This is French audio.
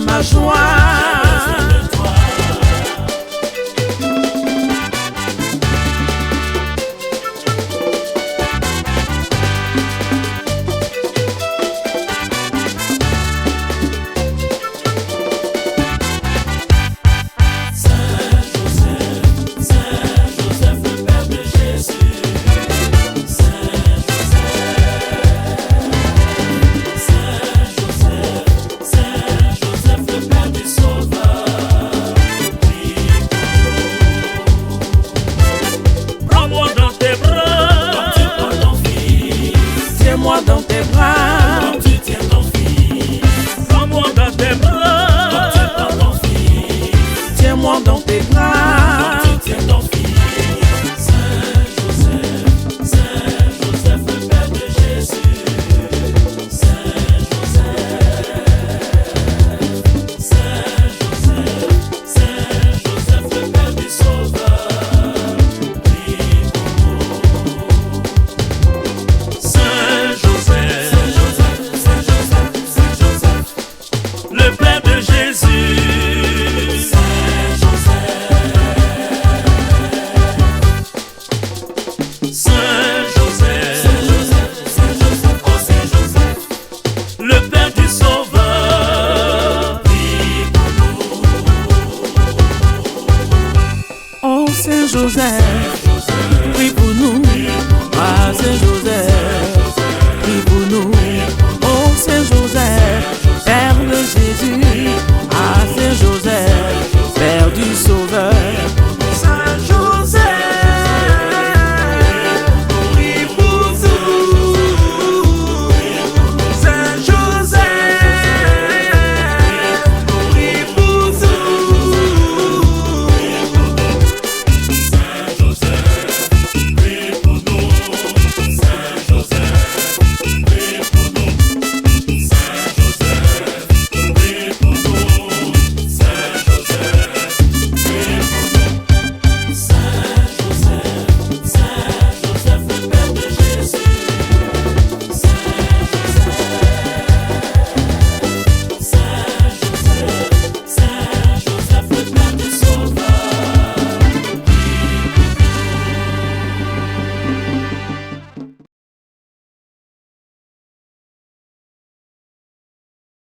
ma joie. Prends-moi dans tes bras, comme tu tiens ton fils. prends-moi dans tes bras, Comme tu prends ton fils. tiens-moi dans tes bras. Comme tu tiens ton fils. Saint Joseph, le Père de Jésus. Saint Joseph, le Père du Sauveur. Le Père de Jésus, Saint Joseph, oh Saint Joseph, le Père du Sauveur. prie pour nous. Oh Saint Joseph, prie pour nous. Ah Saint Joseph.